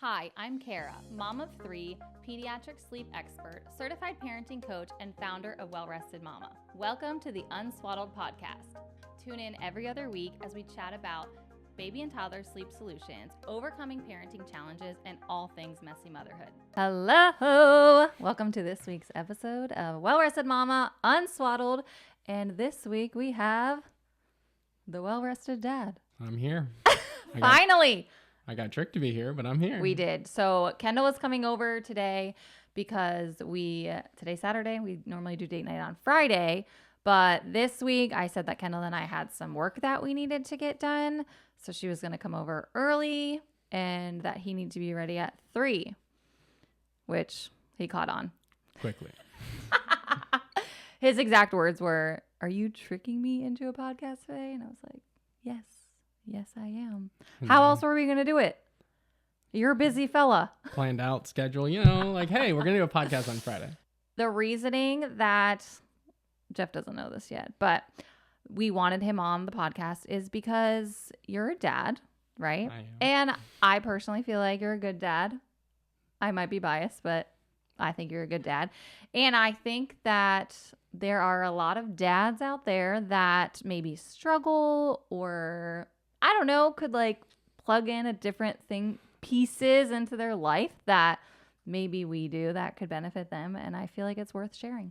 Hi, I'm Kara, mom of 3, pediatric sleep expert, certified parenting coach, and founder of Well Rested Mama. Welcome to the Unswaddled podcast. Tune in every other week as we chat about baby and toddler sleep solutions, overcoming parenting challenges, and all things messy motherhood. Hello! Welcome to this week's episode of Well Rested Mama, Unswaddled. And this week we have the Well Rested Dad. I'm here. Finally! I got tricked to be here, but I'm here. We did. So Kendall was coming over today because today's Saturday. We normally do date night on Friday. But this week I said that Kendall and I had some work that we needed to get done. So she was going to come over early and that he needed to be ready at 3, which he caught on. Quickly. His exact words were, "Are you tricking me into a podcast today?" And I was like, yes. Yes, I am. How else were we going to do it? You're a busy fella. Planned out schedule, like, hey, we're going to do a podcast on Friday. The reasoning that Jeff doesn't know this yet, but we wanted him on the podcast is because you're a dad, right? I am. And I personally feel like you're a good dad. I might be biased, but I think you're a good dad. And I think that there are a lot of dads out there that maybe struggle or I don't know, could like plug in a different pieces into their life that maybe we do that could benefit them. And I feel like it's worth sharing.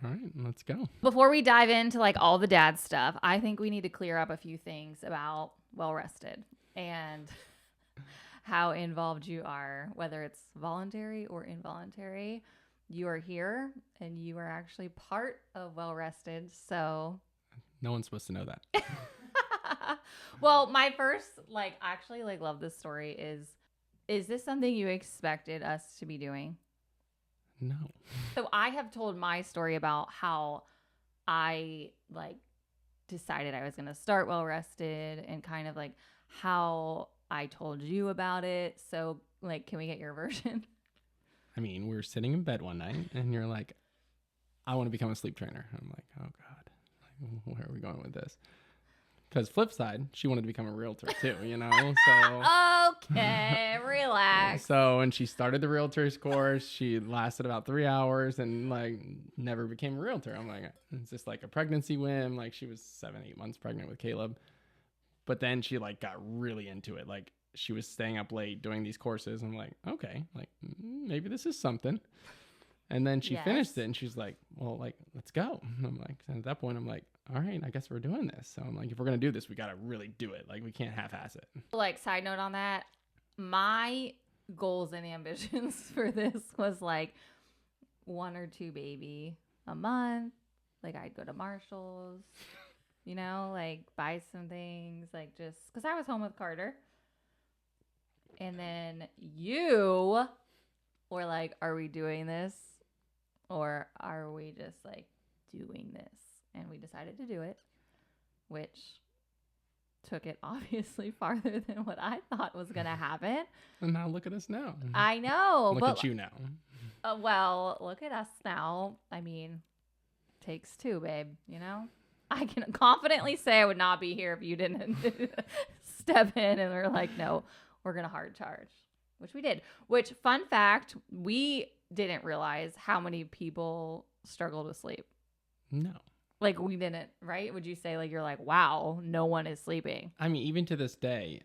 All right, let's go. Before we dive into like all the dad stuff, I think we need to clear up a few things about Well Rested and how involved you are, whether it's voluntary or involuntary. You are here and you are actually part of Well Rested. So No one's supposed to know that. Well, my first, love this story is this something you expected us to be doing? No. So I have told my story about how I, decided I was going to start Well Rested and kind of, how I told you about it. So, can we get your version? I mean, we were sitting in bed one night, and you're like, I want to become a sleep trainer. I'm like, oh, God. Where are we going with this? Because flip side, she wanted to become a realtor too, so. Okay, relax. So when she started the realtor's course, she lasted about 3 hours and never became a realtor. I'm like, it's just like a pregnancy whim. She was 7-8 months pregnant with Caleb. But then she got really into it. She was staying up late doing these courses. I'm like, okay, maybe this is something. And then she finished it and she's like, well, let's go. And I'm like, and at that point, I'm like, all right, I guess we're doing this. So I'm like, if we're going to do this, we got to really do it. We can't half-ass it. Side note on that, my goals and ambitions for this was 1 or 2 baby a month. I'd go to Marshall's, buy some things, just because I was home with Carter. And then you were like, are we doing this? Or are we just doing this? And we decided to do it, which took it obviously farther than what I thought was going to happen. And now look at us now. I know. Look at you now. Well, look at us now. I mean, takes 2, babe, I can confidently say I would not be here if you didn't step in and we're like, no, we're going to hard charge, which we did. Which, fun fact, we didn't realize how many people struggle to sleep. No. We didn't, right? Would you say you're like, wow, no one is sleeping? I mean, even to this day,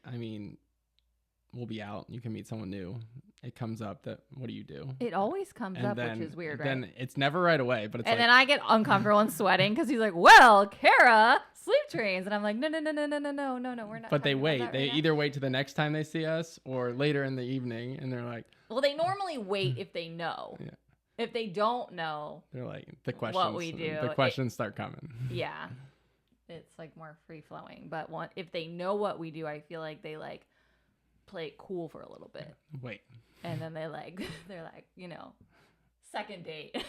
we'll be out. You can meet someone new. It comes up that, what do you do? It always comes up, which is weird, right? Then it's never right away, but it's and then I get uncomfortable and sweating because he's like, well, Kara, sleep trains. And I'm like, no, we're not. But they wait. They right either wait to the next time they see us or later in the evening. And they're like, well, they normally wait if they know. Yeah. If they don't know, they're like, the questions, what we do. The questions start coming. Yeah. It's more free flowing. But if they know what we do, I feel like they play it cool for a little bit. Wait. And then they're like, second date.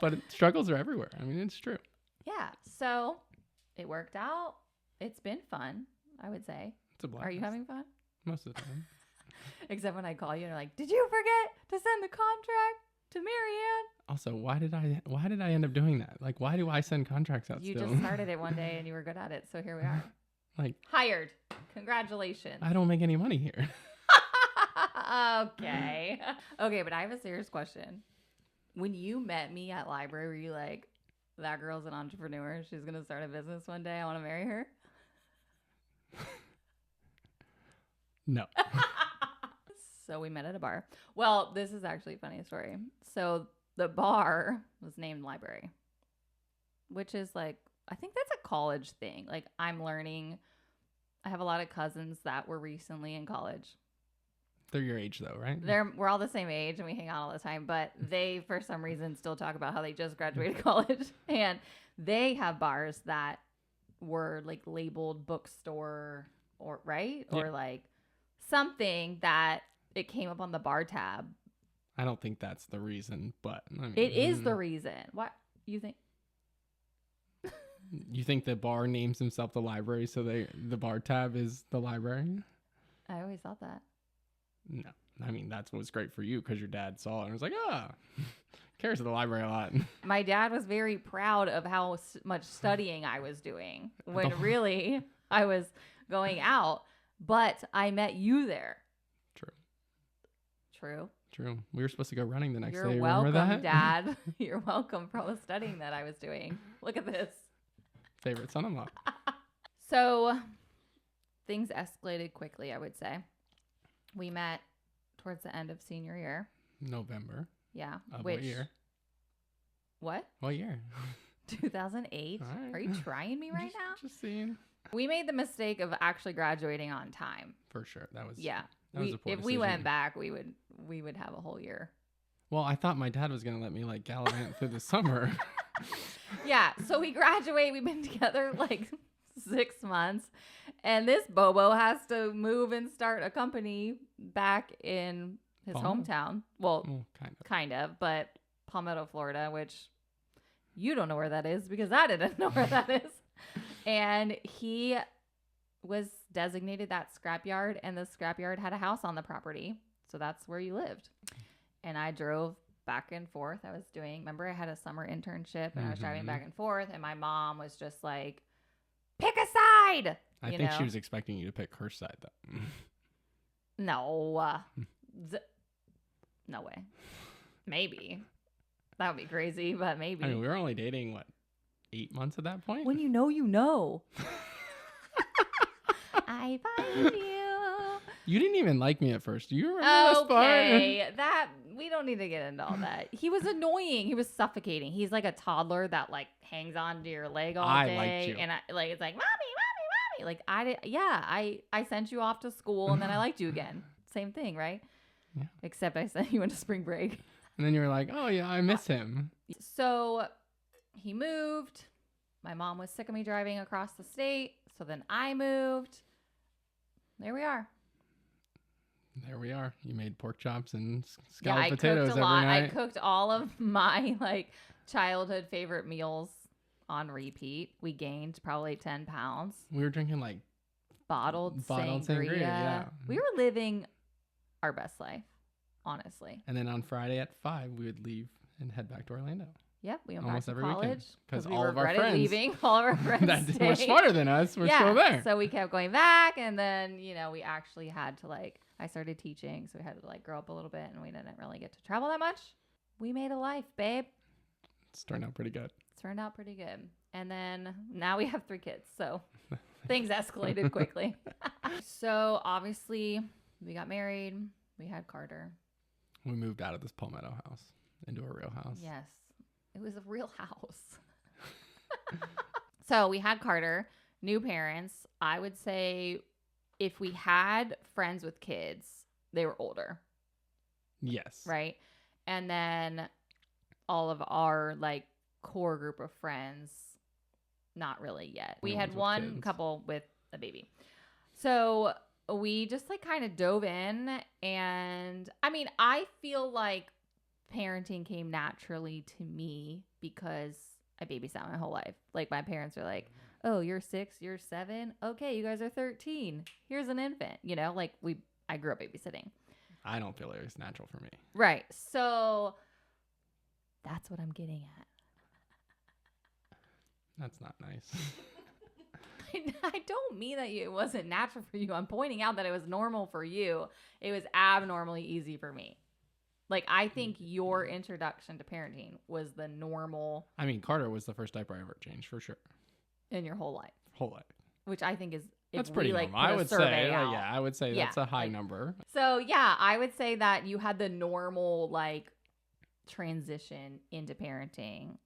But struggles are everywhere. I mean, it's true. Yeah. So it worked out. It's been fun, I would say. It's a blast. Are you having fun? Most of the time. Except when I call you and you're like, did you forget to send the contract to Marianne? Also, why did I end up doing that? Why do I send contracts out You still? just started it one day and you were good at it. So here we are. Like, Hired. Congratulations. I don't make any money here. Okay. Okay, but I have a serious question. When you met me at library, were you like, that girl's an entrepreneur. She's going to start a business one day. I want to marry her? No. So we met at a bar. Well, this is actually a funny story. So the bar was named Library, which is like, I think that's a college thing. Like, I'm learning. I have a lot of cousins that were recently in college. They're your age, though, right? We're all the same age and we hang out all the time, but they, for some reason, still talk about how they just graduated college. And they have bars that were like labeled bookstore or right? Yeah. Or like something that it came up on the bar tab. I don't think that's the reason, but I mean, It is the reason. What you think? You think the bar names himself the library, so the bar tab is the library? I always thought that. No. I mean, that's what was great for you because your dad saw it and was like, cares to the library a lot. My dad was very proud of how much studying I was doing when really I was going out. But I met you there. True. We were supposed to go running the next day. You're welcome, Dad. You're welcome for all the studying that I was doing. Look at this. Favorite son-in-law. So things escalated quickly, I would say. We met towards the end of senior year. November. Yeah. What year? What? What year? 2008. Right. Are you trying me right now? Just seeing. We made the mistake of actually graduating on time. For sure. That was yeah. That was a poor if decision. we went back, we would have a whole year. Well, I thought my dad was gonna let me like gallivant through the summer. Yeah. So we graduate. We've been together like 6 months, and this Bobo has to move and start a company back in his hometown. Well, kind of, but Palmetto, Florida, which you don't know where that is because I didn't know where that is. And he was designated that scrapyard, and the scrapyard had a house on the property. So that's where you lived. And I drove back and forth. Remember I had a summer internship and I was driving back and forth, and my mom was just like, pick a side. I think she was expecting you to pick her side though. No. No way. Maybe. That would be crazy, but maybe. I mean, we were only dating, what, 8 months at that point? When you know, you know. I find you. You didn't even like me at first. Do you remember this part? Okay, we don't need to get into all that. He was annoying. He was suffocating. He's like a toddler that like hangs onto your leg all day. Liked you. And it's like, mommy. Like I sent you off to school and then I liked you again. Same thing, right? Yeah. Except I sent you into spring break. And then you were like, oh yeah, I miss him. So he moved. My mom was sick of me driving across the state. So then I moved. There we are. You made pork chops and scalloped I potatoes cooked a every lot. night. I cooked all of my like childhood favorite meals on repeat. We gained probably 10 pounds. We were drinking like bottled sangria. Yeah. We were living our best life, honestly. And then on Friday at 5, we would leave and head back to Orlando. Yep, we went almost back to every college because we all of our regretted friends leaving. All of our friends that were smarter than us were still there. So we kept going back, and then we actually had to I started teaching, so we had to grow up a little bit, and we didn't really get to travel that much. We made a life, babe. It's turned out pretty good. And then now we have 3 kids, so things escalated quickly. So obviously we got married. We had Carter. We moved out of this Palmetto house into a real house. Yes. It was a real house. So we had Carter, new parents. I would say if we had friends with kids, they were older. Yes. Right? And then all of our core group of friends, not really yet. We had one couple with a baby. So we just kind of dove in, and I mean, I feel like parenting came naturally to me because I babysat my whole life. My parents are like, oh, you're 6, you're 7. Okay, you guys are 13. Here's an infant. I grew up babysitting. I don't feel like it's natural for me. Right. So that's what I'm getting at. That's not nice. I don't mean that it wasn't natural for you. I'm pointing out that it was normal for you. It was abnormally easy for me. Like, I think your introduction to parenting was the normal. I mean, Carter was the first diaper I ever changed, for sure. In your whole life. Whole life. Which I think is, that's pretty normal. I would say, yeah, I would say that's a high number. So, yeah, I would say that you had the normal, like, transition into parenting.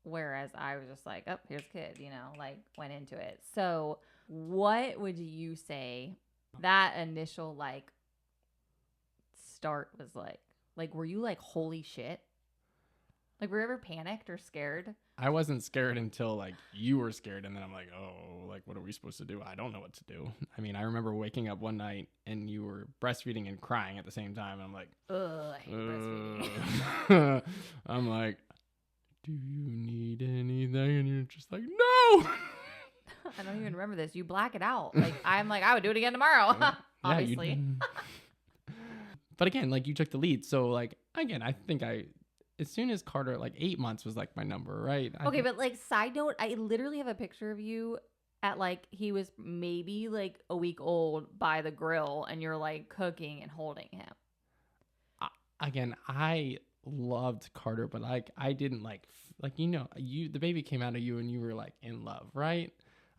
Whereas I was just like, oh, here's a kid, you know, like, went into it. So, what would you say that initial, like, start was like? Like, were you like, holy shit? Like, were you ever panicked or scared? I wasn't scared until, like, you were scared. And then I'm like, oh, like, what are we supposed to do? I don't know what to do. I mean, I remember waking up one night and you were breastfeeding and crying at the same time. And I'm like, ugh, I hate breastfeeding. I'm like, do you need anything? And you're just like, no. I don't even remember this. You black it out. Like, I'm like, I would do it again tomorrow. Obviously. But again, like, you took the lead. So, like, again, I think as soon as Carter, like, 8 months was like my number, right? Okay, but like, side note, I literally have a picture of you at like, he was maybe like a week old by the grill and you're like cooking and holding him. Again, I loved Carter, but like, I didn't like, you know, the baby came out of you and you were like in love, right?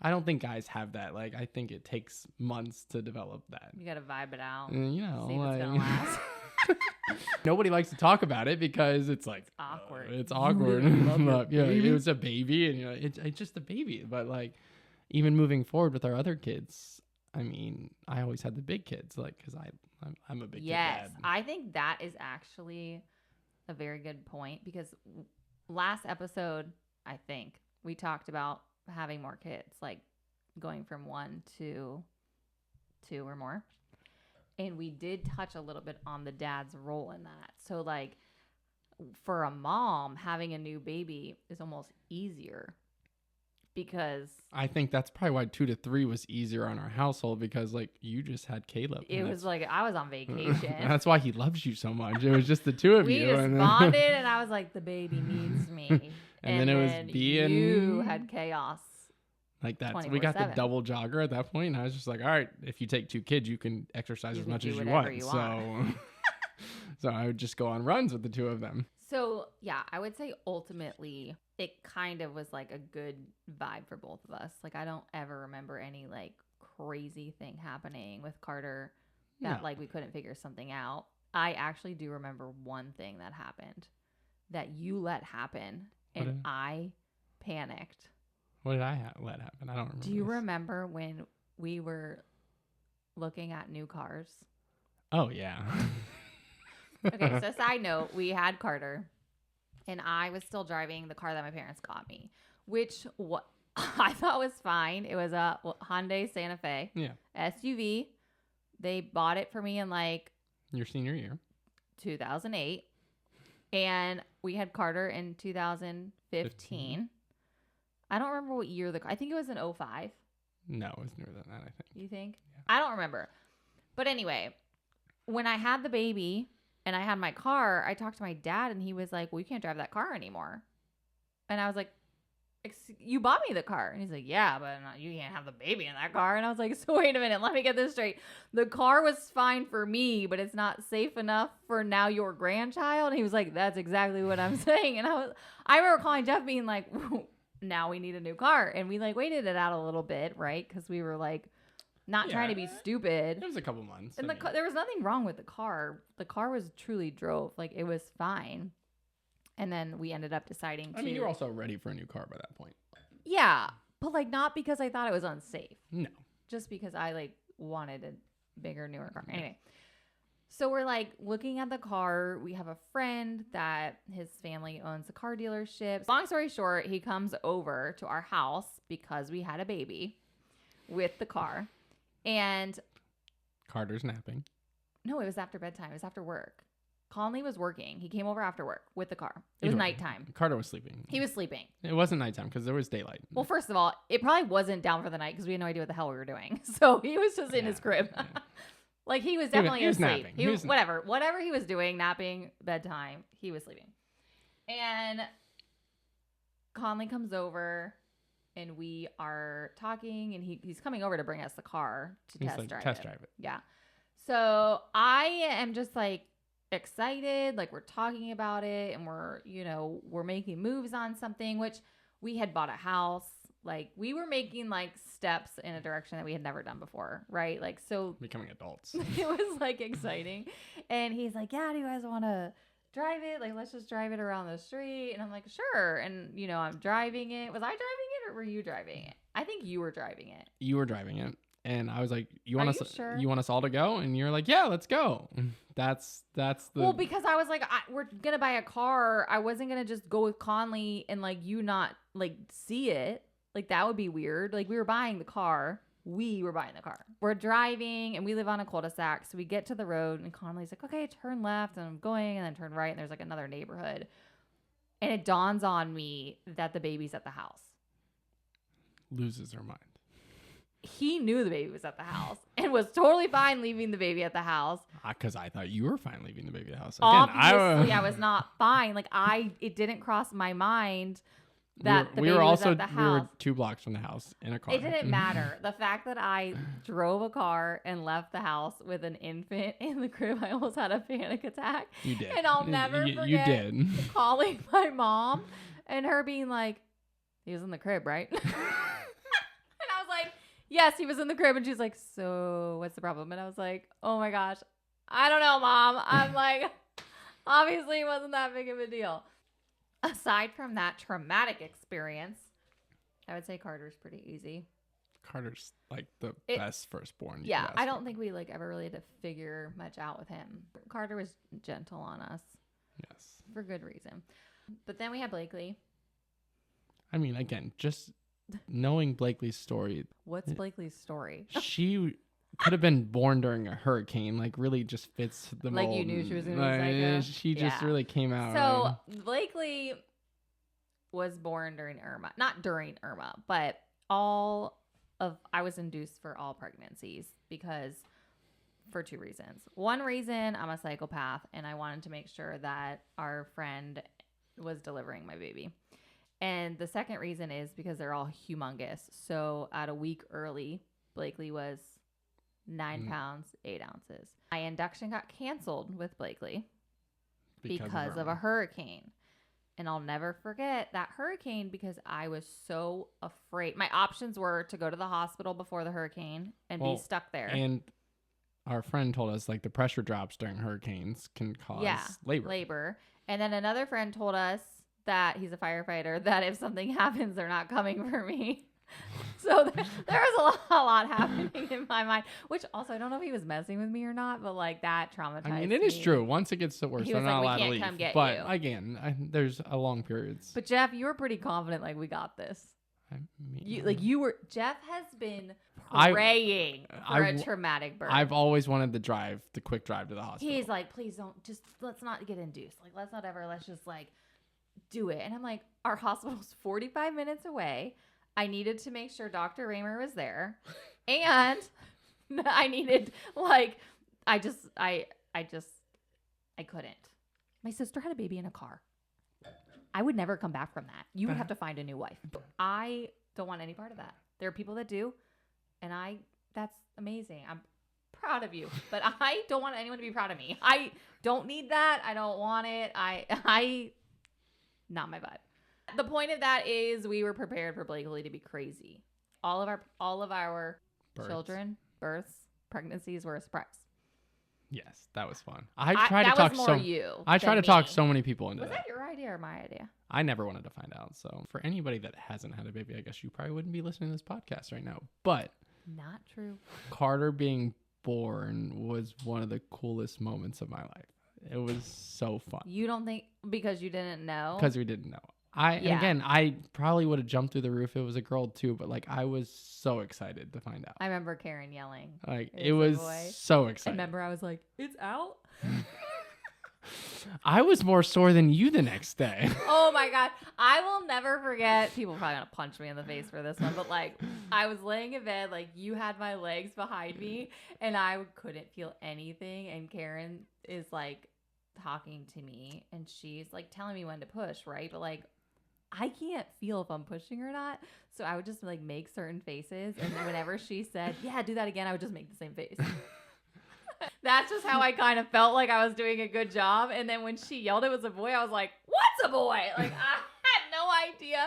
I don't think guys have that. Like, I think it takes months to develop that. You got to vibe it out. And, you know, see if like, it's going to last. Nobody likes to talk about it because it's like, it's awkward. It's awkward. Yeah, it was a baby and, you know, it's just a baby. But like, even moving forward with our other kids, I mean, I always had the big kids, like, because I'm a big kid dad. Yes, I think that is actually a very good point because last episode, I think, we talked about having more kids, like going from 1 to 2 or more. And we did touch a little bit on the dad's role in that. So like for a mom, having a new baby is almost easier because I think that's probably why 2 to 3 was easier on our household because like you just had Caleb. It was like I was on vacation. That's why he loves you so much. It was just the two of we you. We just bonded and I was like, the baby needs me. And then it was being you had chaos. Like that. We got the double jogger at that point. And I was just like, all right, if you take 2 kids, you can exercise as much as you want. So I would just go on runs with the 2 of them. So yeah, I would say ultimately it kind of was like a good vibe for both of us. Like I don't ever remember any like crazy thing happening with Carter that like we couldn't figure something out. I actually do remember one thing that happened that you let happen and I panicked. What did I let happen? I don't remember. Do you remember when we were looking at new cars? Oh, yeah. Okay, so side note, we had Carter, and I was still driving the car that my parents got me, which I thought was fine. It was a Hyundai Santa Fe SUV. They bought it for me in like your senior year, 2008, and we had Carter in 2015. I don't remember what year I think it was in 05. No, it was newer than that, I think. You think? Yeah. I don't remember. But anyway, when I had the baby and I had my car, I talked to my dad and he was like, well, you can't drive that car anymore. And I was like, you bought me the car. And he's like, yeah, but you can't have the baby in that car. And I was like, so wait a minute, let me get this straight. The car was fine for me, but it's not safe enough for now your grandchild. And he was like, that's exactly what I'm saying. And I remember calling Jeff being like, now we need a new car. And we like waited it out a little bit, right? Because we were like not trying to be stupid. It was a couple months. And there was nothing wrong with the car. The car was truly drove. Like it was fine. And then we ended up deciding to. I mean, you were also ready for a new car by that point. Yeah. But like not because I thought it was unsafe. No. Just because I like wanted a bigger, newer car. Anyway. So we're like looking at the car. We have a friend that his family owns a car dealership. Long story short, he comes over to our house because we had a baby with the car. And Carter's napping. No, it was after bedtime. It was after work. Conley was working. He came over after work with the car. It was nighttime. Carter was sleeping. He was sleeping. It wasn't nighttime because there was daylight. Well, first of all, it probably wasn't down for the night because we had no idea what the hell we were doing. So he was just in his crib. Yeah. Like he was definitely asleep. He was whatever he was doing, napping, bedtime, he was sleeping. And Conley comes over and we are talking, and he's coming over to bring us the car to He's test like, drive test it. drive it. Yeah. So I am just like excited, like we're talking about it, and we're making moves on something, which we had bought a house. Like we were making like steps in a direction that we had never done before, right? Like so Becoming adults. it was like exciting. And he's like, yeah, do you guys want to drive it? Like, let's just drive it around the street. And I'm like, sure. And, I'm driving it. Was I driving it or were you driving it? I think you were driving it. You were driving it. And I was like, you Are want you us sure? you want us all to go? And you're like, yeah, let's go. That's the Well, because I was like, we're going to buy a car. I wasn't going to just go with Conley and like you not like see it. Like that would be weird. Like we were buying the car. We're driving and we live on a cul-de-sac. So we get to the road and Conley's like, okay, turn left. And I'm going and then turn right. And there's like another neighborhood. And it dawns on me that the baby's at the house. loses her mind. He knew the baby was at the house and was totally fine leaving the baby at the house. Because I thought you were fine leaving the baby at the house. Obviously, I was not fine. Like it didn't cross my mind that the baby was at the house. We were 2 blocks from the house in a car. It didn't matter. The fact that I drove a car and left the house with an infant in the crib, I almost had a panic attack. You did. And I'll never forget you did. calling my mom and her being like, he was in the crib, right? And I was like, yes, he was in the crib. And she's like, so what's the problem? And I was like, oh my gosh, I don't know, Mom. I'm like, obviously it wasn't that big of a deal. Aside from that traumatic experience, I would say Carter's pretty easy. Carter's like the best firstborn. Yeah, I don't think we like ever really had to figure much out with him. Carter was gentle on us. Yes. For good reason. But then we had Blakely. I mean, again, just knowing Blakely's story. What's Blakely's story? She could have been born during a hurricane. Like, really just fits the mold. Like you knew she was going to be psycho? She just really came out. So Blakely was born during Irma. Not during Irma, but I was induced for all pregnancies because for 2 reasons. One reason, I'm a psychopath and I wanted to make sure that our friend was delivering my baby. And the second reason is because they're all humongous. So at a week early, Blakely was 9 pounds, 8 ounces. My induction got canceled with Blakely because of a hurricane. And I'll never forget that hurricane because I was so afraid. My options were to go to the hospital before the hurricane and be stuck there. And our friend told us like the pressure drops during hurricanes can cause labor. And then another friend told us that he's a firefighter, that if something happens, they're not coming for me. So there was a lot happening in my mind, which also I don't know if he was messing with me or not, but like that traumatized me. I mean, it is true. Once it gets to worse, they're not allowed to leave. Come get but you. Again, there's a long periods. But Jeff, you were pretty confident, like we got this. I mean, Jeff has been praying for a traumatic birth. I've always wanted the quick drive to the hospital. He's like, please don't, let's not get induced. Like, let's just like do it. And I'm like, our hospital's 45 minutes away. I needed to make sure Dr. Raymer was there. And I needed I couldn't. My sister had a baby in a car. I would never come back from that. You would have to find a new wife. I don't want any part of that. There are people that do. And that's amazing. I'm proud of you. But I don't want anyone to be proud of me. I don't need that. I don't want it. I not my vibe. The point of that is we were prepared for Blakely to be crazy. All of our children, births, pregnancies were a surprise. Yes, that was fun. I tried to talk so many people into that. Was that your idea or my idea? I never wanted to find out. So for anybody that hasn't had a baby, I guess you probably wouldn't be listening to this podcast right now. But not true. Carter being born was one of the coolest moments of my life. It was so fun. You don't think because you didn't know? Because we didn't know. Again, I probably would have jumped through the roof if it was a girl too, but like I was so excited to find out. I remember Karen yelling. Like it was so exciting. I remember I was like, it's out. I was more sore than you the next day. Oh my God. I will never forget. People are probably going to punch me in the face for this one, but like I was laying in bed, like you had my legs behind me and I couldn't feel anything. And Karen is like talking to me and she's like telling me when to push, right? But like I can't feel if I'm pushing or not. So I would just like make certain faces. And then whenever she said, yeah, do that again, I would just make the same face. That's just how I kind of felt like I was doing a good job. And then when she yelled it was a boy, I was like, what's a boy? Like, I had no idea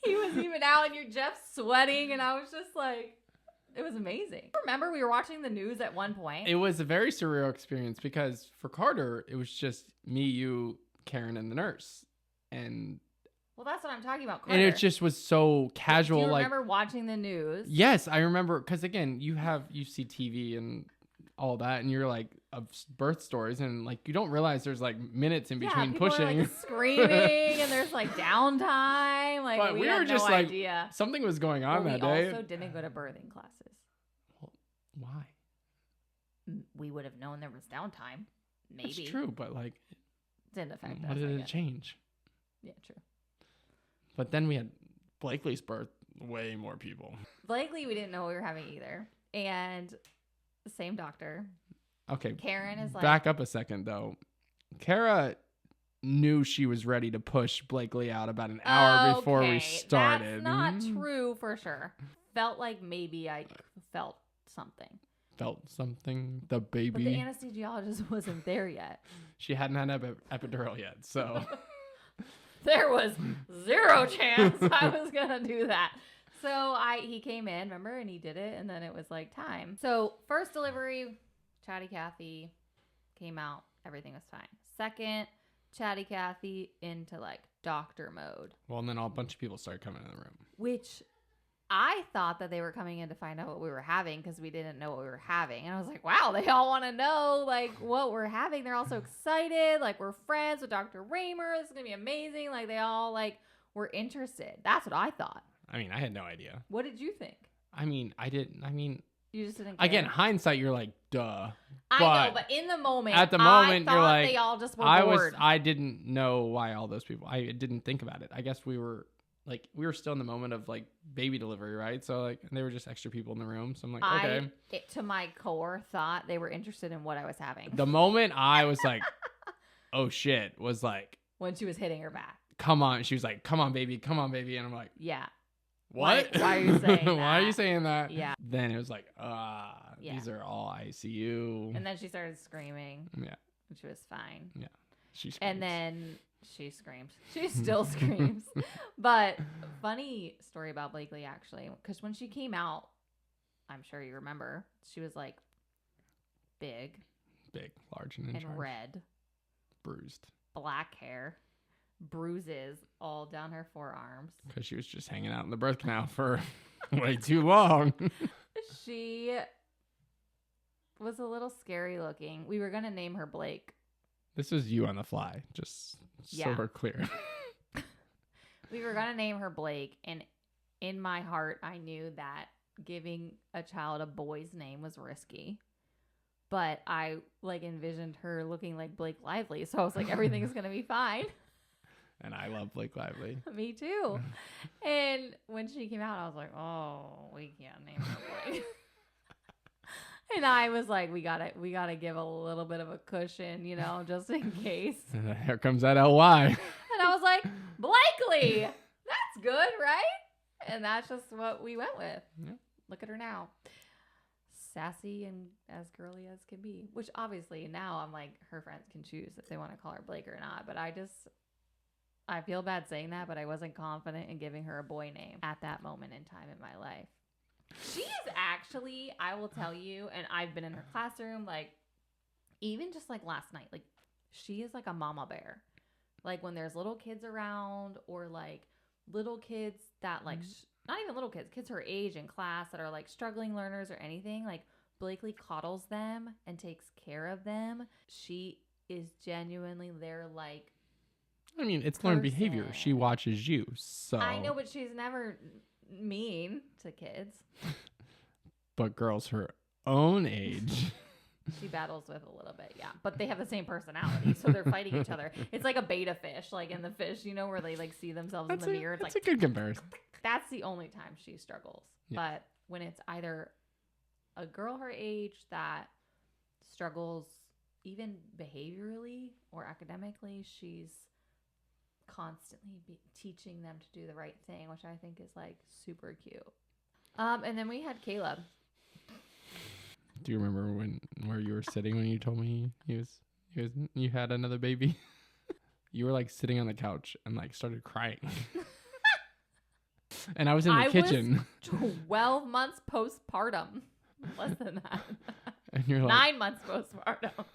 he was even out, and you're Jeff sweating. And I was just like, it was amazing. Remember, we were watching the news at one point. It was a very surreal experience because for Carter, it was just me, you, Karen, and the nurse. And well, that's what I'm talking about, Carter. and it just was so casual. Do you like, remember watching the news? yes, I remember. Because again, you see TV and all that, and you're like of birth stories, and like you don't realize there's like minutes in between people pushing, are, like, screaming, and there's like downtime. Like but we were had just no like idea. something was going on that day. We also didn't go to birthing classes. Well, why? We would have known there was downtime. Maybe That's true, but like, didn't affect us. What did it change? Yeah, true. But then we had Blakely's birth. Way more people. Blakely, we didn't know we were having either, and the same doctor. Okay. Karen is like, back up a second though. Kara knew she was ready to push Blakely out about an hour before we started. That's not true for sure. Felt like maybe I felt something. Felt something. The baby. But the anesthesiologist wasn't there yet. She hadn't had epidural yet, so. There was zero chance I was gonna do that. So he came in, remember, and he did it, and then it was like time. So first delivery, Chatty Cathy came out, everything was fine. Second, Chatty Cathy into like doctor mode. Well, and then a bunch of people started coming in the room. Which I thought that they were coming in to find out what we were having because we didn't know what we were having. And I was like, wow, they all want to know like what we're having. They're all so excited. Like we're friends with Dr. Raymer. This is going to be amazing. Like they all like were interested. That's what I thought. I mean, I had no idea. What did you think? I mean, you just didn't care. Again, hindsight, you're like, duh. I know, but in the moment, at the moment, I you're like, they all just were bored. I didn't know why all those people. I didn't think about it. I guess we were still in the moment of like baby delivery, right? So like, and they were just extra people in the room. So I'm like, okay. To my core, thought they were interested in what I was having. The moment I was like, oh shit, was like when she was hitting her back. Come on, she was like, come on, baby, and I'm like, yeah. What? Why are you saying that? Why are you saying that? Yeah. Then it was like, these are all ICU. And then she started screaming. Yeah. And she was fine. Yeah. She screams. And then she screams. She still screams. But funny story about Blakely, actually, because when she came out, I'm sure you remember, she was like big, large, and in charge. red, bruised, black hair, bruises all down her forearms because she was just hanging out in the birth canal for way too long. She was a little scary looking. We were gonna name her Blake. This was you on the fly, just so we're clear. We were gonna name her Blake, and in my heart I knew that giving a child a boy's name was risky, but I like envisioned her looking like Blake Lively, so I was like, everything is gonna be fine. And I love Blake Lively. Me too. And when she came out, I was like, oh, we can't name her Blake. And I was like, we gotta give a little bit of a cushion, just in case. And here comes that LY. And I was like, Blakely, that's good, right? And that's just what we went with. Yeah. Look at her now. Sassy and as girly as can be. Which obviously now I'm like, her friends can choose if they want to call her Blake or not. But I feel bad saying that, but I wasn't confident in giving her a boy name at that moment in time in my life. She is actually, I will tell you, and I've been in her classroom, like, even just like last night, like, she is like a mama bear. Like, when there's little kids around, or like little kids that, like, not even little kids, kids her age in class that are like struggling learners or anything, like, Blakely coddles them and takes care of them. She is genuinely there, like, I mean, it's learned behavior. She watches you, so. I know, but she's never mean to kids. But girls her own age. She battles with a little bit, yeah. But they have the same personality, so they're fighting each other. It's like a beta fish, like in the fish, where they like see themselves in the mirror. It's that's like a good comparison. That's the only time she struggles. Yeah. But when it's either a girl her age that struggles even behaviorally or academically, she's constantly teaching them to do the right thing, which I think is like super cute. And then we had Caleb. Do you remember where you were sitting when you told me you had another baby? You were like sitting on the couch and like started crying. And I was in the kitchen. Was 12 months postpartum. Less than that. And you're like 9 months postpartum.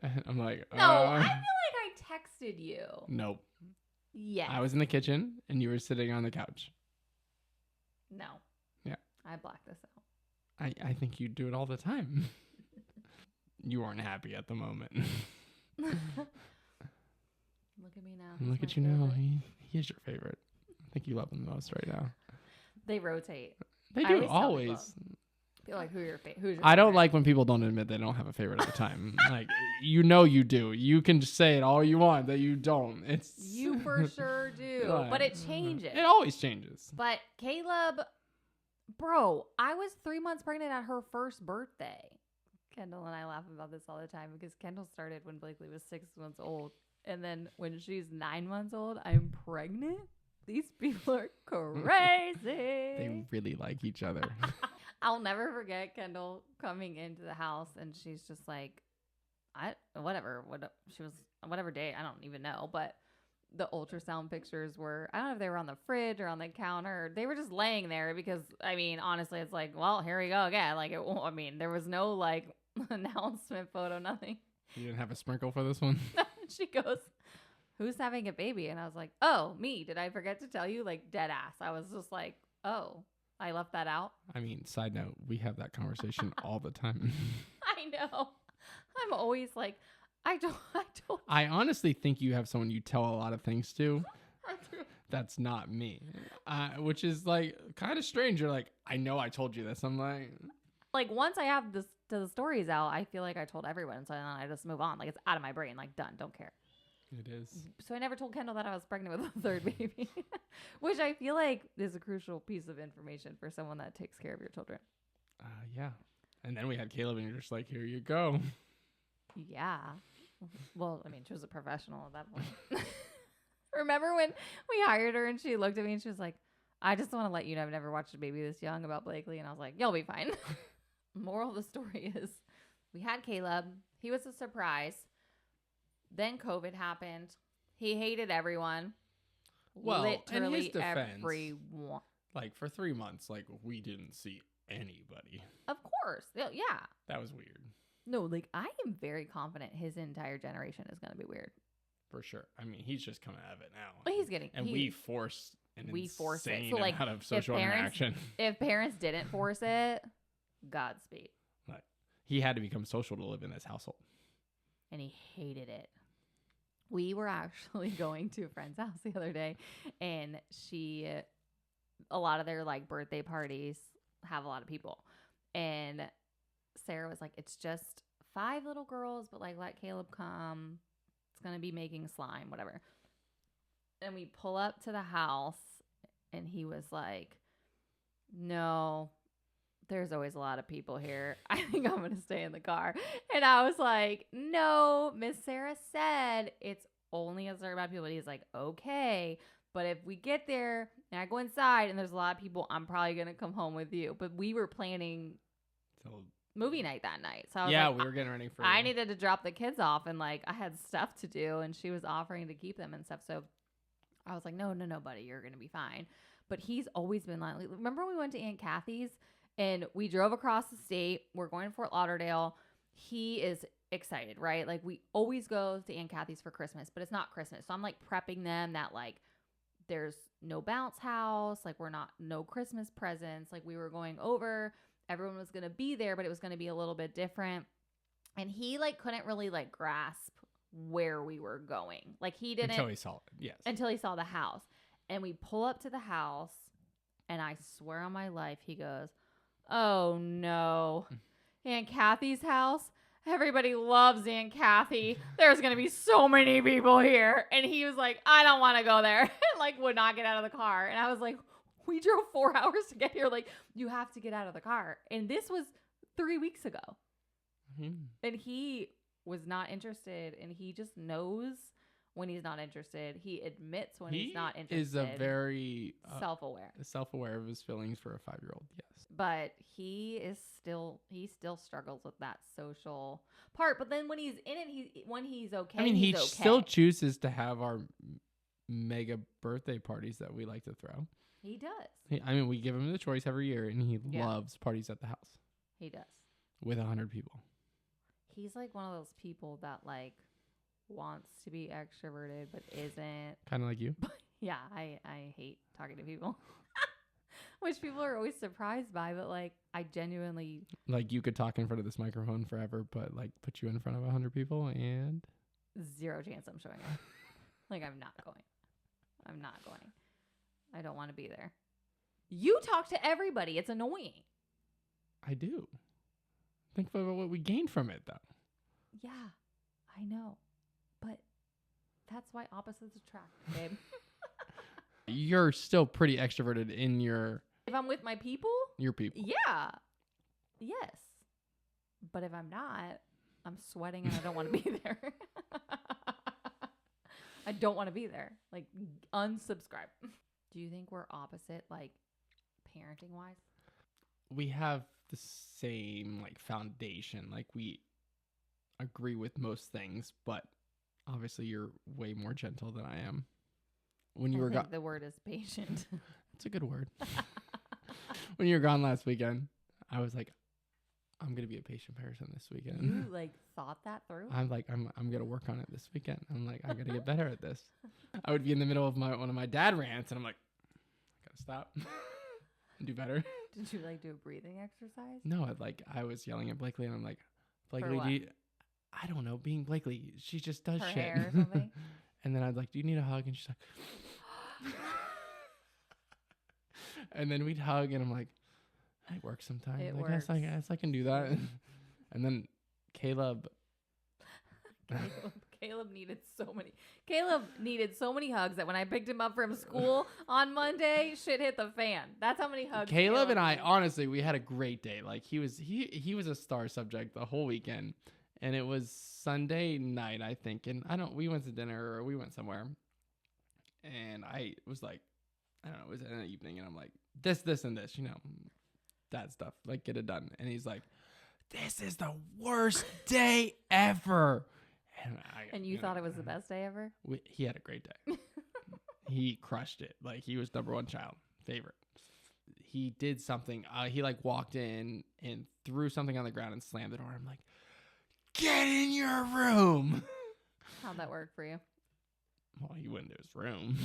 And I'm like, No, I feel like I texted you. Nope. Yes. I was in the kitchen and you were sitting on the couch. No. Yeah. I blacked this out. I think you do it all the time. You weren't happy at the moment. Look at me now. Look at you now. He is your favorite. I think you love him the most right now. They rotate. They do always. Feel like who's your favorite? I don't like when people don't admit they don't have a favorite at the time. Like, you do. You can say it all you want that you don't. It's you for sure do, but it changes. It always changes. But Caleb, bro, I was 3 months pregnant at her first birthday. Kendall and I laugh about this all the time because Kendall started when Blakely was 6 months old, and then when she's 9 months old, I'm pregnant. These people are crazy. They really like each other. I'll never forget Kendall coming into the house and she's just like, whatever day, I don't even know, but the ultrasound pictures were, I don't know if they were on the fridge or on the counter. They were just laying there because, I mean, honestly, it's like, well, here we go again. Like, there was no like announcement photo, nothing. You didn't have a sprinkle for this one? She goes, who's having a baby? And I was like, oh, me. Did I forget to tell you? Like, dead ass. I was just like, oh, I left that out. I mean, side note, we have that conversation all the time. I know. I'm always like, I don't. I honestly think you have someone you tell a lot of things to. I do. That's not me. Which is like kind of strange. You're like, I know I told you this. I'm like once I have the stories out, I feel like I told everyone. So then I just move on. Like, it's out of my brain. Like, done. Don't care. It is. So I never told Kendall that I was pregnant with a third baby, which I feel like is a crucial piece of information for someone that takes care of your children. Yeah. And then we had Caleb and you're just like, here you go. Yeah. Well, I mean, she was a professional at that point. Remember when we hired her and she looked at me and she was like, I just want to let you know I've never watched a baby this young about Blakely. And I was like, you'll be fine. Moral of the story is we had Caleb. He was a surprise. Then COVID happened. He hated everyone. Well, literally in his defense, everyone. Like for 3 months, like we didn't see anybody. Of course. Yeah. That was weird. No, like I am very confident his entire generation is going to be weird. For sure. I mean, he's just coming out of it now. But he's getting... we force it. So like, amount of social interaction. If parents didn't force it, Godspeed. Like, he had to become social to live in this household. And he hated it. We were actually going to a friend's house the other day, and a lot of their like birthday parties have a lot of people. And Sarah was like, it's just 5 little girls, but like let Caleb come. It's going to be making slime, whatever. And we pull up to the house and he was like, no, there's always a lot of people here. I think I'm going to stay in the car. And I was like, no, Miss Sarah said it's only a certain amount of people. And he's like, okay. But if we get there and I go inside and there's a lot of people, I'm probably going to come home with you. But we were planning movie night that night. So I was like, we were getting ready for I needed to drop the kids off and like I had stuff to do and she was offering to keep them and stuff. So I was like, no, buddy, you're going to be fine. But he's always been like, remember when we went to Aunt Kathy's and we drove across the state? We're going to Fort Lauderdale. He is excited, right? Like we always go to Aunt Kathy's for Christmas, but it's not Christmas. So I'm like prepping them that like there's no bounce house. Like no Christmas presents. Like we were going over. Everyone was going to be there, but it was going to be a little bit different. And he like couldn't really like grasp where we were going. Like he didn't. Until he saw it, yes. Until he saw the house. And we pull up to the house and I swear on my life, he goes, oh no, Aunt Kathy's house? Everybody loves Aunt Kathy. There's going to be so many people here. And he was like, I don't want to go there. And like would not get out of the car. And I was like, we drove 4 hours to get here. Like, you have to get out of the car. And this was 3 weeks ago. Mm-hmm. And he was not interested. And he just knows when he's not interested. He admits when He he's not interested. is a very self-aware. Self-aware of his feelings for a 5-year-old. Yes. But he still struggles with that social part. But then when he's in it, when he's okay, I mean, he he's okay. still chooses to have our mega birthday parties that we like to throw. He does. I mean, we give him the choice every year, and he loves parties at the house. He does. With 100 people. He's like one of those people that like wants to be extroverted but isn't. Kind of like you. Yeah, I hate talking to people. Which people are always surprised by, but like I genuinely like you could talk in front of this microphone forever, but like put you in front of 100 people and zero chance I'm showing up. Like I'm not going. I don't want to be there. You talk to everybody. It's annoying. I do. Think about what we gained from it, though. Yeah, I know. But that's why opposites attract, babe. You're still pretty extroverted in your... If I'm with my people? Your people. Yeah. Yes. But if I'm not, I'm sweating and I don't want to be there. I don't want to be there. Like, unsubscribe. Do you think we're opposite, like, parenting-wise? We have the same, like, foundation. Like, we agree with most things, but obviously you're way more gentle than I am. When you were gone... The word is patient. It's a good word. When you were gone last weekend, I was like, I'm going to be a patient person this weekend. You, like, thought that through? I'm like, I'm going to work on it this weekend. I'm like, I got to get better at this. I would be in the middle of one of my dad rants, and I'm like, I got to stop and do better. Did you, like, do a breathing exercise? No, I was yelling at Blakely, and I'm like, Blakely, I don't know, being Blakely, she just does Her shit. hair or something? And then I'd like, do you need a hug? And she's like, and then we'd hug, and I'm like, it works sometimes. It I guess I can do that. And then Caleb needed so many hugs that when I picked him up from school on Monday, shit hit the fan. That's how many hugs. Caleb and I, honestly, we had a great day. Like he was a star subject the whole weekend. And it was Sunday night, I think. And we went to dinner or we went somewhere. And I was like, I don't know, it was in the evening. And I'm like, this, and this, that stuff, like get it done. And he's like, this is the worst day ever. And you thought it was the best day ever? He had a great day. He crushed it. Like he was number one child favorite. He did something. He like walked in and threw something on the ground and slammed the door. I'm like, get in your room. How'd that work for you? Well, he went to his room.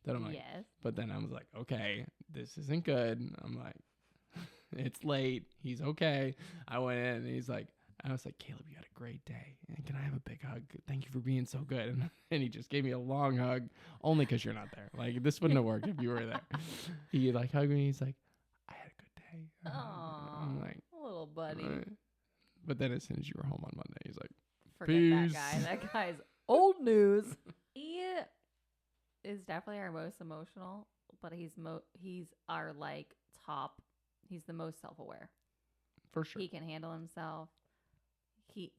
Then I'm like, yes. But then I was like, okay, this isn't good. I'm like, it's late. He's okay. I went in and I was like, Caleb, you had a great day. And can I have a big hug? Thank you for being so good. And he just gave me a long hug, only because you're not there. Like, this wouldn't have worked if you were there. He like hugged me. He's like, I had a good day. Aww, I'm like, little buddy. But then as soon as you were home on Monday, he's like, forget peace. that guy. That guy's old news. He is definitely our most emotional, but he's our like top. He's the most self-aware. For sure. He can handle himself. He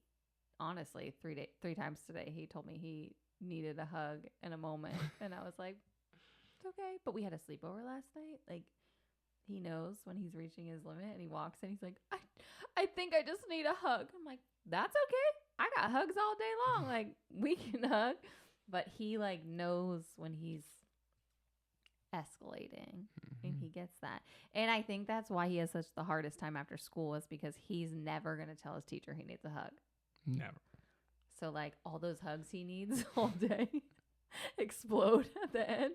honestly 3 times today he told me he needed a hug in a moment, and I was like, it's okay. But we had a sleepover last night. Like he knows when he's reaching his limit, and he walks in. He's like, I think I just need a hug. I'm like, that's okay. I got hugs all day long. Like we can hug. But he like knows when he's escalating, and he gets that. And I think that's why he has such the hardest time after school, is because he's never going to tell his teacher he needs a hug. Never. So like all those hugs he needs all day explode at the end.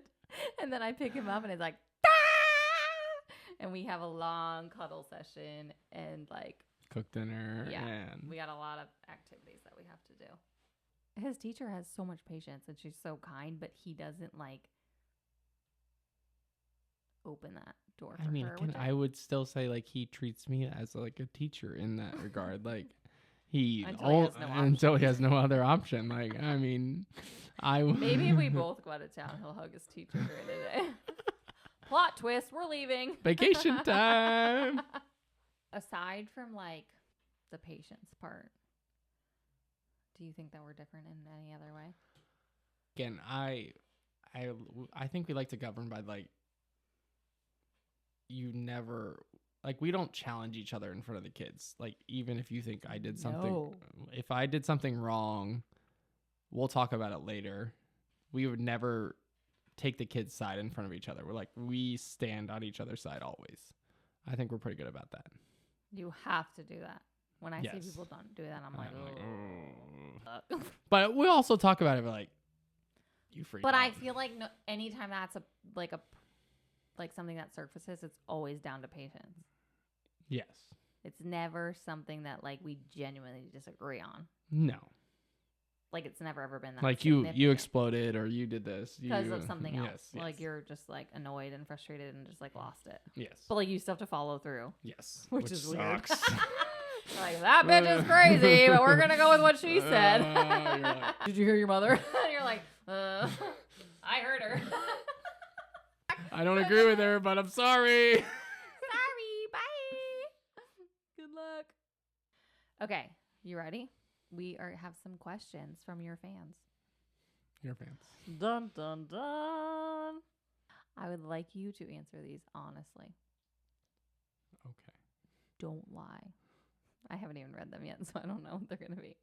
And then I pick him up and it's like, ah! And we have a long cuddle session and like cook dinner. Yeah. And We got a lot of activities that we have to do. His teacher has so much patience and she's so kind, but he doesn't like open that door for her. I would still say like he treats me as like a teacher in that regard. Like until he has no other option. Like, I mean, maybe if we both go out of town, he'll hug his teacher during the day. Plot twist, we're leaving. Vacation time. Aside from like the patience part, do you think that we're different in any other way? Again, I think we like to govern by like you never like we don't challenge each other in front of the kids. Like even if you think I did something, No. if I did something wrong, we'll talk about it later. We would never take the kids' side in front of each other. We're like we stand on each other's side always. I think we're pretty good about that. You have to do that. When I see Yes. people don't do that, I'm like, "Oh." But we also talk about it like you freak But out. I feel like anytime that's like something that surfaces, it's always down to patience. Yes. It's never something that like we genuinely disagree on. No. Like it's never ever been that. Like you exploded or you did this because of something else. Yes, Like you're just like annoyed and frustrated and just like lost it. yes. But like you still have to follow through. Yes. Which is weird. sucks. Like that bitch is crazy, but we're gonna go with what she said. You're like, Did you hear your mother? And you're like, I heard her. I don't agree with her, but I'm sorry. Sorry, bye. Good luck. Okay, you ready? We have some questions from your fans. Your fans. Dun dun dun. I would like you to answer these honestly. Okay. Don't lie. I haven't even read them yet, so I don't know what they're going to be.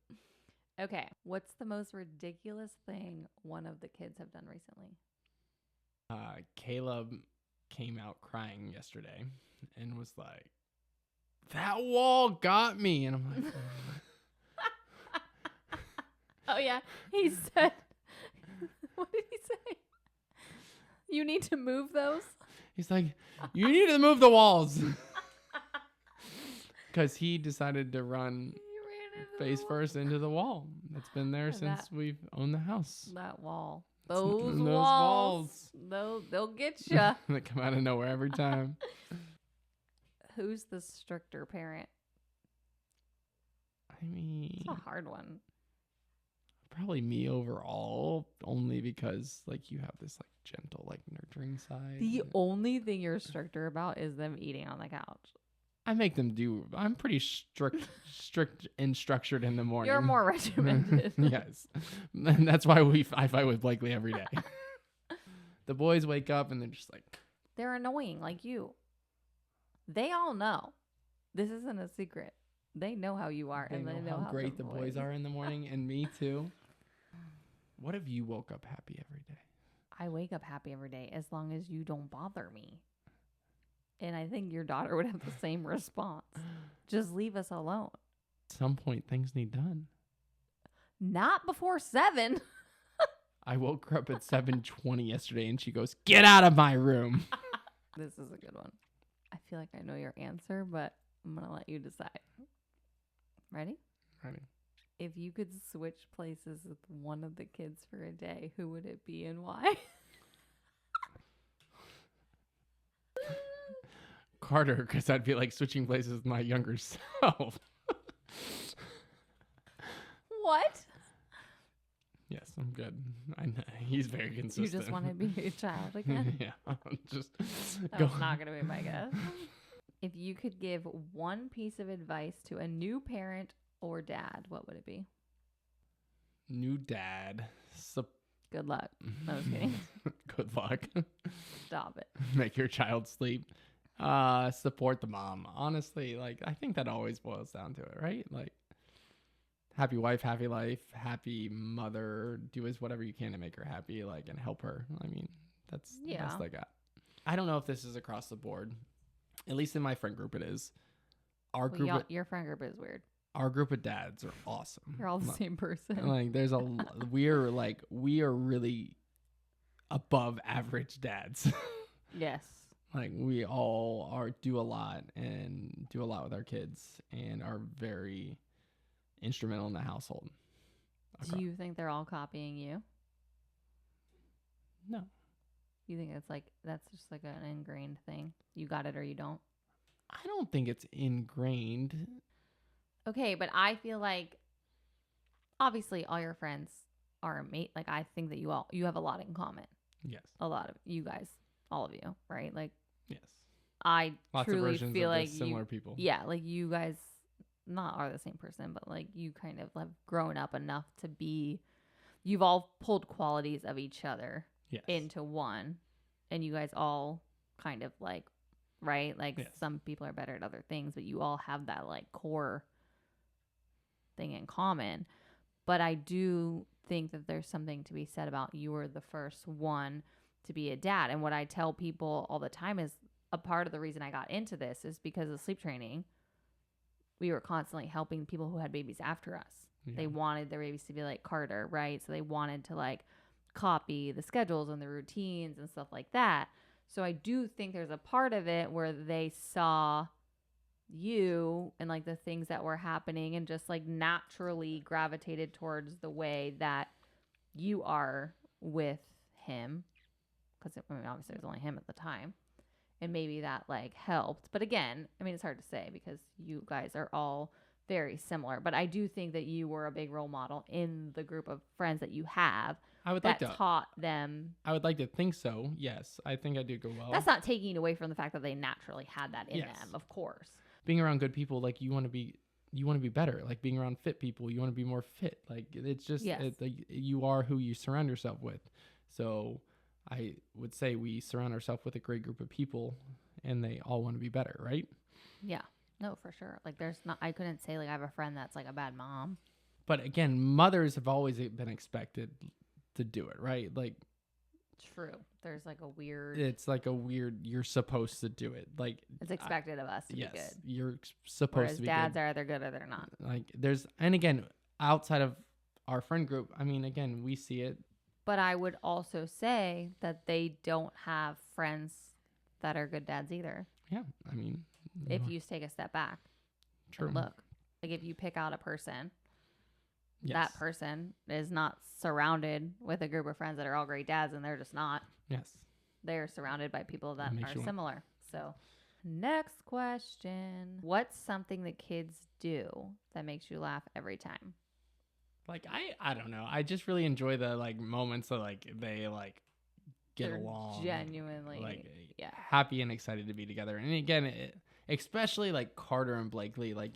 Okay. What's the most ridiculous thing one of the kids have done recently? Caleb came out crying yesterday and was like, "That wall got me." And I'm like, oh, yeah. He said, what did he say? You need to move those? he's like, "You need to move the walls." Because he decided to run face first into the wall. It's been there since we've owned the house. That wall. It's Those walls. They'll get you. They come out of nowhere every time. Who's the stricter parent? I mean, It's a hard one. probably me overall, only because like you have this like gentle, like nurturing side. The only thing you're stricter about is them eating on the couch. I make them do. I'm pretty strict and structured in the morning. You're more regimented. Yes, and that's why I fight with Blakely every day. The boys wake up and they're just like, They're annoying like you. They all know. This isn't a secret. They know how you are, and they know how great the boys are in the morning, and me too. What if you woke up happy every day? I wake up happy every day as long as you don't bother me. And I think your daughter would have the same response. Just leave us alone. At some point, things need done. Not before 7. I woke her up at 7:20 yesterday, and she goes, "Get out of my room." This is a good one. I feel like I know your answer, but I'm going to let you decide. Ready? Ready. If you could switch places with one of the kids for a day, who would it be and why? Carter, because I'd be like switching places with my younger self. What? Yes, I'm good. I know. He's very consistent. You just want to be a child again? Yeah, just That was not going to be my guess. If you could give one piece of advice to a new parent or dad, what would it be? New dad. Good luck. No, I was kidding. Good luck. Stop it. Make your child sleep. Support the mom. Honestly, like I think that always boils down to it, right? Like happy wife, happy life, happy mother. Do whatever you can to make her happy, like and help her. I mean, that's the best I got. I don't know if this is across the board. At least in my friend group, it is. Your friend group is weird. Our group of dads are awesome. You're all the same person. Like there's we are really above average dads. Yes. Like we all do a lot with our kids and are very instrumental in the household. Do you think they're all copying you? No. You think that's just like an ingrained thing? You got it or you don't? I don't think it's ingrained. Okay, but I feel like obviously all your friends are mate. Like I think that you have a lot in common. Yes. A lot of you guys, all of you, right? Like yes. I Lots truly of versions feel of like similar people. Yeah, like you guys not are the same person, but like you kind of have grown up enough to be you've all pulled qualities of each other Yes. into one, and you guys all kind of like, right? Like Yes. some people are better at other things, but you all have that like core thing in common. But I do think that there's something to be said about you were the first one to be a dad. And what I tell people all the time is a part of the reason I got into this is because of sleep training. We were constantly helping people who had babies after us. Yeah. They wanted their babies to be like Carter, right? So they wanted to like copy the schedules and the routines and stuff like that. So I do think there's a part of it where they saw you and like the things that were happening and just like naturally gravitated towards the way that you are with him. Because I mean, obviously it was only him at the time. And maybe that like helped. But again, I mean, it's hard to say because you guys are all very similar. But I do think that you were a big role model in the group of friends that you have I would that like to. taught them. I would like to think so. Yes, I think I did go well. That's not taking away from the fact that they naturally had that in Yes. them, of course. Being around good people, like you want to be better. Like being around fit people, you want to be more fit. Like it's just Yes. like, you are who you surround yourself with. So I would say we surround ourselves with a great group of people, and they all want to be better, right? Yeah. No, for sure. Like there's not, I couldn't say like I have a friend that's like a bad mom. But again, mothers have always been expected to do it, right? Like True. There's like a weird, it's like a weird. You're supposed to do it. Like it's expected of us to yes, be good. you're supposed Whereas to be dads good. are either good or they're not. Like there's, and again, outside of our friend group, I mean, again, we see it. But I would also say that they don't have friends that are good dads either. Yeah, I mean, If you take a step back true. and look, like if you pick out a person, Yes. that person is not surrounded with a group of friends that are all great dads, and they're just not. Yes. They're surrounded by people that Makes you are want- similar. So, next question. What's something that kids do that makes you laugh every time? Like I don't know. I just really enjoy the like moments that like they like get They're along, genuinely, like yeah. happy and excited to be together. And again, especially like Carter and Blakely, like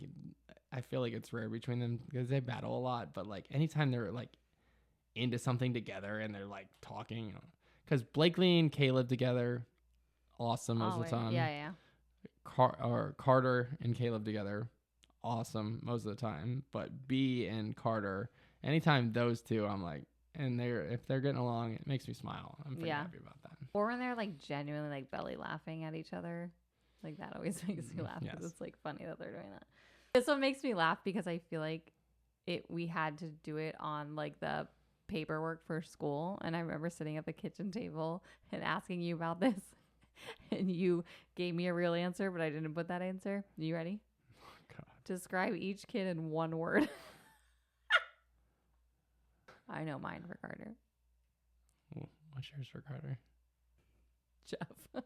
I feel like it's rare between them because they battle a lot. But like anytime they're like into something together and they're like talking, you know, because Blakely and Caleb together, awesome most of the time. Yeah. Carter and Caleb together, awesome most of the time. But B and Carter, anytime those two, I'm like, and if they're getting along, it makes me smile. I'm pretty happy about that. Or when they're like genuinely like belly laughing at each other, like that always makes me laugh because Yes. it's like funny that they're doing that. This one makes me laugh because I feel like we had to do it on like the paperwork for school, and I remember sitting at the kitchen table and asking you about this, and you gave me a real answer, but I didn't put that answer. You ready? Oh, God. Describe each kid in one word. I know mine for Carter. What's yours for Carter? Jeff.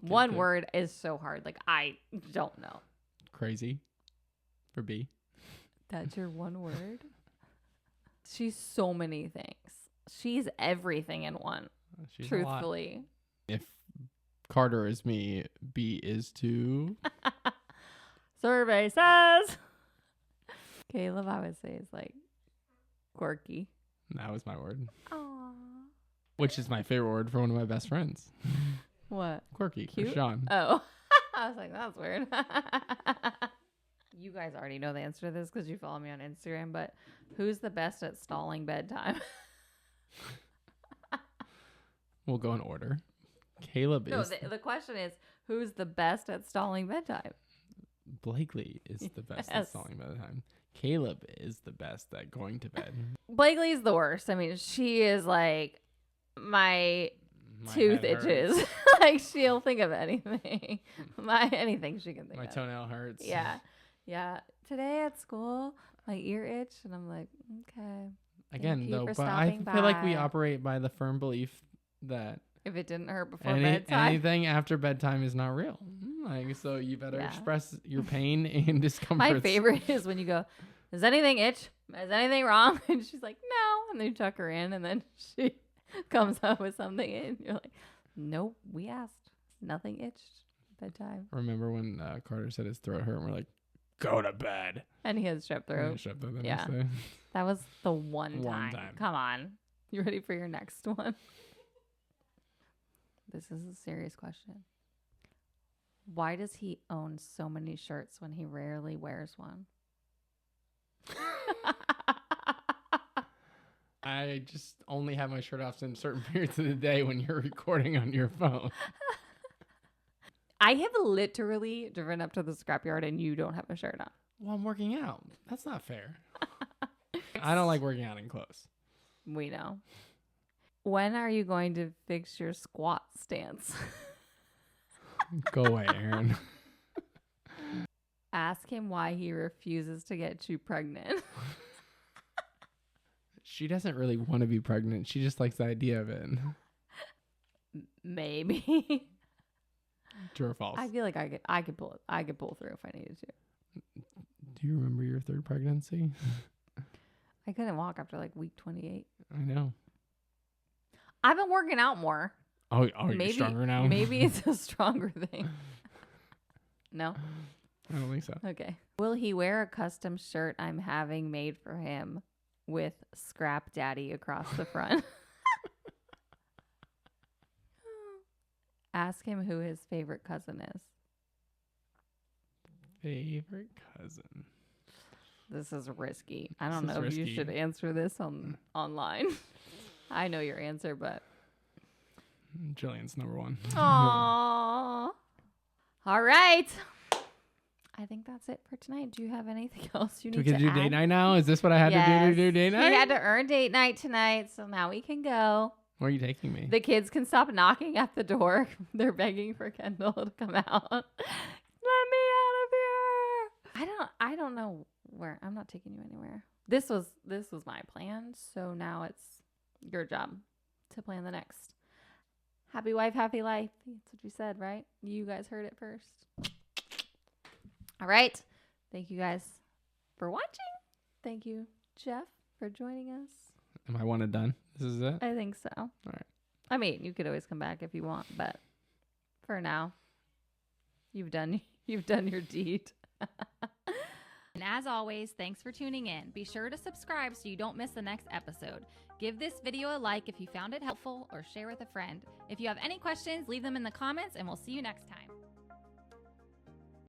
One good. word is so hard. Like I don't know. Crazy. For B. That's your one word? She's so many things. She's everything in one. She's a lot. Truthfully. If Carter is me, B is too. Survey says. Caleb, I would say, is like quirky. That was my word. Aww. Which is my favorite word for one of my best friends. What? Quirky. Cute? For Sean. Oh. I was like, that's weird. You guys already know the answer to this because you follow me on Instagram, but who's the best at stalling bedtime? We'll go in order. Caleb No, is. the question is, who's the best at stalling bedtime? Blakely is the best at Yes. stalling by the time. Caleb is the best at going to bed. Blakely's the worst. I mean, she is like my My tooth head hurts. itches. Like she'll think of anything. Anything she can think My of. toenail hurts. Yeah. Yeah. Today at school, my ear itched and I'm like, okay. Again, you though, for but I stopping feel like we by. operate by the firm belief that If it didn't hurt before bedtime. anything after bedtime is not real. Like, so you better Yeah. express your pain and discomfort. My favorite is when you go, does anything itch? Is anything wrong? And she's like, no. And then you tuck her in and then she comes up with something and you're like, nope, we asked. Nothing itched. Bedtime. Remember when Carter said his throat hurt and we're like, go to bed. And he had strep throat. Strep throat the Yeah. next day. That was the one One time. time. Come on. You ready for your next one? This is a serious question. Why does he own so many shirts when he rarely wears one? I just only have my shirt off in certain periods of the day when you're recording on your phone. I have literally driven up to the scrapyard and you don't have a shirt on. Well, I'm working out. That's not fair. I don't like working out in clothes. We know. When are you going to fix your squat stance? Go away, Aaron. Ask him why he refuses to get you pregnant. She doesn't really want to be pregnant. She just likes the idea of it. Maybe. True or false? I feel like I could pull through if I needed to. Do you remember your third pregnancy? I couldn't walk after like week 28. I know. I've been working out more. Oh, you're stronger now? Maybe it's a stronger thing. No? I don't think so. Okay. Will he wear a custom shirt I'm having made for him with Scrap Daddy across the front? Ask him who his favorite cousin is. Favorite cousin. This is risky. I don't This is know if you risky. should answer this online. I know your answer, but... Jillian's number one. Aww. All right. I think that's it for tonight. Do you have anything else you Do we need get to to add? do date night now? Is this what I had to do date night? We had to earn date night tonight, so now we can go. Where are you taking me? The kids can stop knocking at the door. They're begging for Kendall to come out. Let me out of here. I don't know where. I'm not taking you anywhere. This was my plan, so now it's your job to plan the next. Happy wife, happy life. That's what you said, right? You guys heard it first. All right. Thank you guys for watching. Thank you, Jeff, for joining us. Am I one and done? This is it? I think so. All right. I mean, you could always come back if you want, but for now, you've done your deed. And as always, thanks for tuning in. Be sure to subscribe so you don't miss the next episode. Give this video a like if you found it helpful or share with a friend. If you have any questions, leave them in the comments and we'll see you next time.